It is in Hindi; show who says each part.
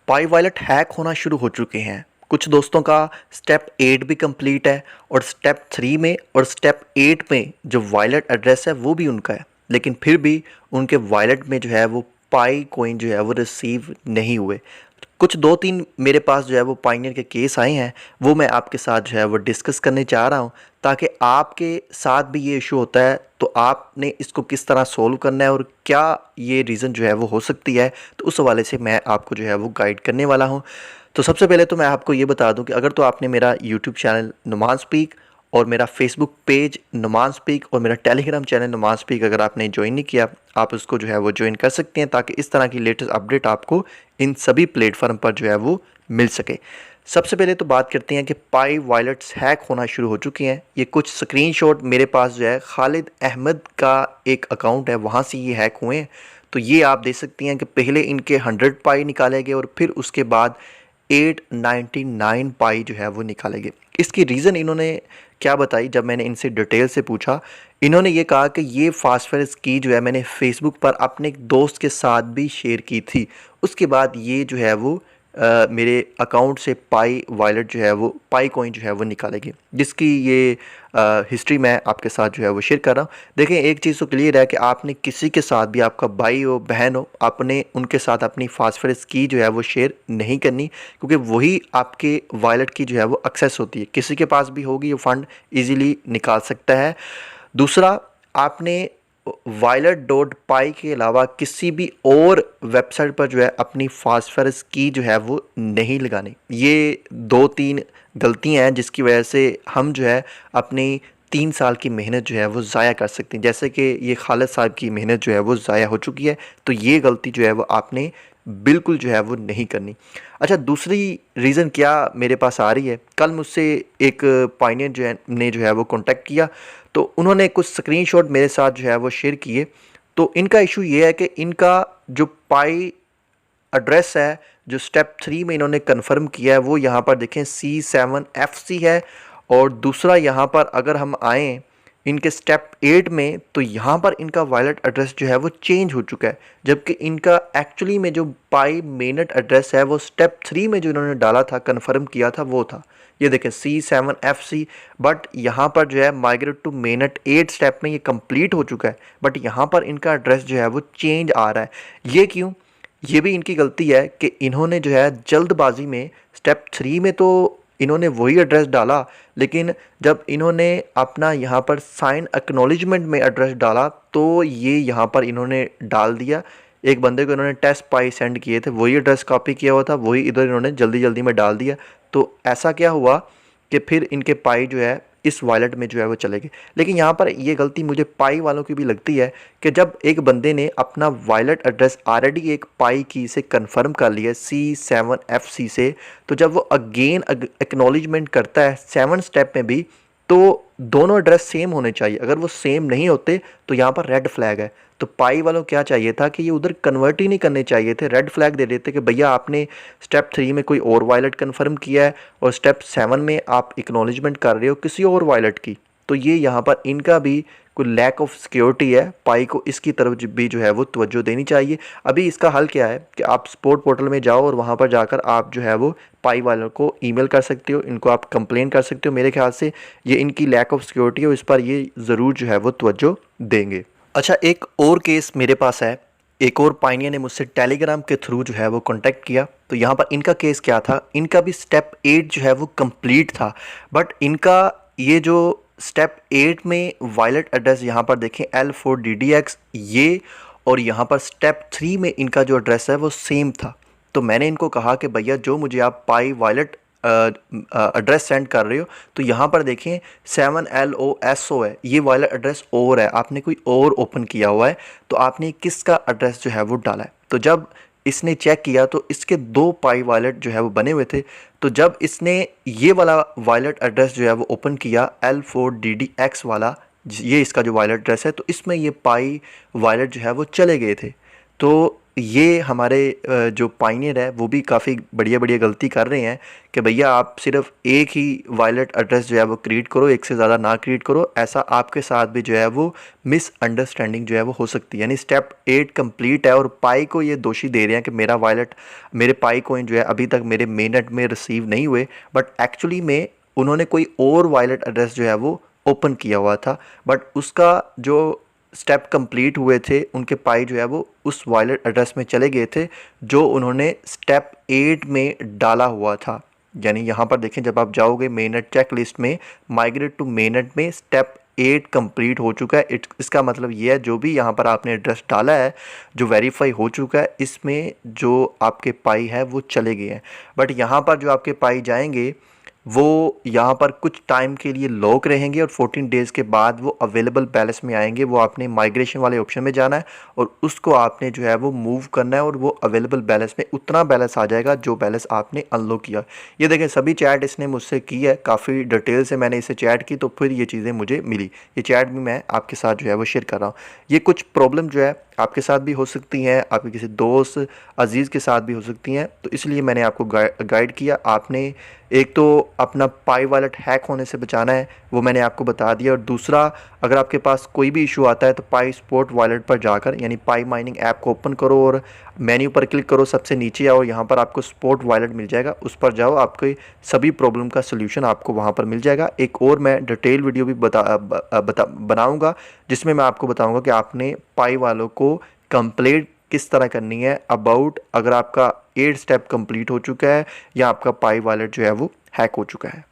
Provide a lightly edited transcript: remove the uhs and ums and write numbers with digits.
Speaker 1: पाई वॉलेट हैक होना शुरू हो चुके हैं। कुछ दोस्तों का स्टेप 8 भी कंप्लीट है और स्टेप 3 में और स्टेप 8 में जो वॉलेट एड्रेस है वो भी उनका है, लेकिन फिर भी उनके वॉलेट में जो है वो पाई कॉइन जो है वो रिसीव नहीं हुए। कुछ 2-3 मेरे पास जो है वो पाइनियर के केस आए हैं, वो मैं आपके साथ जो है वो डिस्कस करने चाह रहा हूँ, ताकि आपके साथ भी ये इशू होता है तो आपने इसको किस तरह सोल्व करना है और क्या ये रीज़न जो है वो हो सकती है, तो उस हवाले से मैं आपको जो है वो गाइड करने वाला हूँ। तो सबसे पहले तो मैं आपको ये बता दूं कि अगर तो आपने मेरा यूट्यूब चैनल नुमान स्पीक और मेरा फेसबुक पेज नुमान स्पीक और मेरा टेलीग्राम चैनल नुमान स्पीक अगर आपने ज्वाइन नहीं किया, आप उसको जो है वो ज्वाइन कर सकते हैं, ताकि इस तरह की लेटेस्ट अपडेट आपको इन सभी प्लेटफॉर्म पर जो है वो मिल सके। सबसे पहले तो बात करते हैं कि पाई वॉलेट्स हैक होना शुरू हो चुके हैं। ये कुछ स्क्रीनशॉट मेरे पास जो है खालिद अहमद का एक अकाउंट है, वहाँ से ये हैक हुए हैं। तो ये आप देख सकती हैं कि पहले इनके 100 पाई निकाले गए और फिर उसके बाद 899 पाई जो है वो निकाले गए। इसकी रीज़न इन्होंने क्या बताई, जब मैंने इनसे डिटेल से पूछा, इन्होंने ये कहा कि ये फास्फोरस की जो है मैंने फेसबुक पर अपने एक दोस्त के साथ भी शेयर की थी। उसके बाद ये जो है वो मेरे अकाउंट से पाई वॉलेट जो है वो पाई कॉइन जो है वो निकालेगी, जिसकी ये हिस्ट्री मैं आपके साथ जो है वो शेयर कर रहा हूँ। देखें, एक चीज़ तो क्लियर है कि आपने किसी के साथ भी, आपका भाई हो बहन हो, आपने उनके साथ अपनी फास्फोरस की जो है वो शेयर नहीं करनी, क्योंकि वही आपके वॉलेट की जो है वो एक्सेस होती है। किसी के पास भी होगी, ये फ़ंड ईज़िली निकाल सकता है। दूसरा, आपने वायलट डॉट पाई के अलावा किसी भी और वेबसाइट पर जो है अपनी फास्फोरस की जो है वो नहीं लगानी। ये 2-3 गलतियां हैं जिसकी वजह से हम जो है अपनी 3 साल की मेहनत जो है वो ज़ाया कर सकते हैं। जैसे कि ये खालिद साहब की मेहनत जो है वो ज़ाया हो चुकी है, तो ये गलती जो है वो आपने बिल्कुल जो है वो नहीं करनी। अच्छा, दूसरी रीज़न क्या मेरे पास आ रही है, कल मुझसे एक पाइनियर जो है वो कांटेक्ट किया, तो उन्होंने कुछ स्क्रीनशॉट मेरे साथ जो है वो शेयर किए। तो इनका इशू ये है कि इनका जो पाई एड्रेस है, जो स्टेप 3 में इन्होंने कंफर्म किया है, वो यहाँ पर देखें C7FC है। और दूसरा यहाँ पर अगर हम आएँ इनके स्टेप 8 में, तो यहाँ पर इनका वॉलेट एड्रेस जो है वो चेंज हो चुका है, जबकि इनका एक्चुअली में जो पाई मेनट एड्रेस है वो स्टेप 3 में जो इन्होंने डाला था, कंफर्म किया था, वो था ये देखें C7FC। बट यहाँ पर जो है माइग्रेट टू मेनट 8 स्टेप में ये कंप्लीट हो चुका है, बट यहाँ पर इनका एड्रेस जो है वो चेंज आ रहा है। ये क्यों? ये भी इनकी गलती है कि इन्होंने जो है जल्दबाजी में स्टेप 3 में तो इन्होंने वही एड्रेस डाला, लेकिन जब इन्होंने अपना यहाँ पर साइन एक्नॉलेजमेंट में एड्रेस डाला, तो ये यहाँ पर इन्होंने डाल दिया। एक बंदे को इन्होंने टेस्ट पाई सेंड किए थे, वही एड्रेस कॉपी किया हुआ था, वही इधर इन्होंने जल्दी जल्दी में डाल दिया। तो ऐसा क्या हुआ कि फिर इनके पाई जो है इस वॉलेट में जो है वो चले गए। लेकिन यहाँ पर ये गलती मुझे पाई वालों की भी लगती है कि जब एक बंदे ने अपना वॉलेट एड्रेस ऑलरेडी एक पाई की से कंफर्म कर लिया C7FC से, तो जब वो अगेन एक्नॉलेजमेंट करता है 7 स्टेप में भी, तो दोनों एड्रेस सेम होने चाहिए। अगर वो सेम नहीं होते तो यहाँ पर रेड फ्लैग है। तो पाई वालों क्या चाहिए था कि ये उधर कन्वर्ट ही नहीं करने चाहिए थे, रेड फ्लैग दे देते कि भैया आपने स्टेप 3 में कोई और वॉलेट कन्फर्म किया है और स्टेप 7 में आप एक्नॉलेजमेंट कर रहे हो किसी और वॉलेट की। तो ये यहाँ पर इनका भी कोई लैक ऑफ सिक्योरिटी है, पाई को इसकी तरफ भी जो है वो तवज्जो देनी चाहिए। अभी इसका हल क्या है कि आप सपोर्ट पोर्टल में जाओ और वहाँ पर जाकर आप जो है वो पाई वालों को ईमेल कर सकते हो, इनको आप कंप्लेन कर सकते हो। मेरे ख्याल से ये इनकी लैक ऑफ सिक्योरिटी है, इस पर ये ज़रूर जो है वो तवज्जो देंगे। अच्छा, एक और केस मेरे पास है। एक और पाइनियर ने मुझसे टेलीग्राम के थ्रू जो है वो कांटेक्ट किया। तो यहाँ पर इनका केस क्या था, इनका भी स्टेप 8 जो है वो कंप्लीट था, बट इनका ये जो स्टेप 8 में वॉलेट एड्रेस यहाँ पर देखें L4DDX ये, और यहाँ पर स्टेप 3 में इनका जो एड्रेस है वो सेम था। तो मैंने इनको कहा कि भैया जो मुझे आप पाई वॉलेट एड्रेस सेंड कर रहे हो, तो यहाँ पर देखें 7LOSO है, ये वाला एड्रेस और है, आपने कोई और ओपन किया हुआ है, तो आपने किसका एड्रेस जो है वो डाला है। तो जब इसने चेक किया तो इसके 2 पाई वॉलेट जो है वो बने हुए थे। तो जब इसने ये वाला वॉलेट एड्रेस जो है वो ओपन किया L4DDX वाला, ये इसका जो वॉलेट एड्रेस है, तो इसमें ये पाई वॉलेट जो है वो चले गए थे। तो ये हमारे जो पाइनियर है वो भी काफ़ी बढ़िया बढ़िया गलती कर रहे हैं कि भैया आप सिर्फ एक ही वायलेट एड्रेस जो है वो क्रिएट करो, एक से ज़्यादा ना क्रिएट करो। ऐसा आपके साथ भी जो है वो मिसअंडरस्टैंडिंग जो है वो हो सकती है। यानी स्टेप 8 कंप्लीट है और पाई को ये दोषी दे रहे हैं कि मेरा वायलेट, मेरे पाई कॉइन जो है अभी तक मेरे मेननेट में रिसीव नहीं हुए, बट एक्चुअली में उन्होंने कोई और वायलेट एड्रेस जो है वो ओपन किया हुआ था, बट उसका जो स्टेप कंप्लीट हुए थे उनके पाई जो है वो उस वायलेट एड्रेस में चले गए थे जो उन्होंने स्टेप 8 में डाला हुआ था। यानी यहाँ पर देखें, जब आप जाओगे मेननेट चेक लिस्ट में, माइग्रेट टू मेननेट में स्टेप 8 कंप्लीट हो चुका है। इसका मतलब ये है जो भी यहाँ पर आपने एड्रेस डाला है जो वेरीफाई हो चुका है, इसमें जो आपके पाई है वो चले गए हैं। बट यहाँ पर जो आपके पाई जाएंगे वो यहाँ पर कुछ टाइम के लिए लॉक रहेंगे और 14 डेज़ के बाद वो अवेलेबल बैलेंस में आएंगे। वो आपने माइग्रेशन वाले ऑप्शन में जाना है और उसको आपने जो है वो मूव करना है और वो अवेलेबल बैलेंस में उतना बैलेंस आ जाएगा जो बैलेंस आपने अनलॉक किया। ये देखें, सभी चैट इसने मुझसे की है, काफ़ी डिटेल से मैंने इसे चैट की तो फिर ये चीज़ें मुझे मिली। ये चैट भी मैं आपके साथ जो है वो शेयर कर रहा हूँ। ये कुछ प्रॉब्लम जो है आपके साथ भी हो सकती हैं, आपके किसी दोस्त अजीज़ के साथ भी हो सकती हैं, तो इसलिए मैंने आपको गाइड किया। आपने एक तो अपना पाई वॉलेट हैक होने से बचाना है, वो मैंने आपको बता दिया। और दूसरा, अगर आपके पास कोई भी इशू आता है तो पाई स्पॉट वॉलेट पर जाकर, यानी पाई माइनिंग ऐप को ओपन करो और मेन्यू पर क्लिक करो, सबसे नीचे आओ, यहाँ पर आपको स्पॉट वॉलेट मिल जाएगा, उस पर जाओ, आपके सभी प्रॉब्लम का सोल्यूशन आपको वहाँ पर मिल जाएगा। एक और मैं डिटेल वीडियो भी बनाऊँगा जिसमें मैं आपको बताऊँगा कि आपने पाई वालों को कंप्लेंट किस तरह करनी है अबाउट अगर आपका 8 स्टेप कंप्लीट हो चुका है या आपका पाई वॉलेट जो है वो हैक हो चुका है।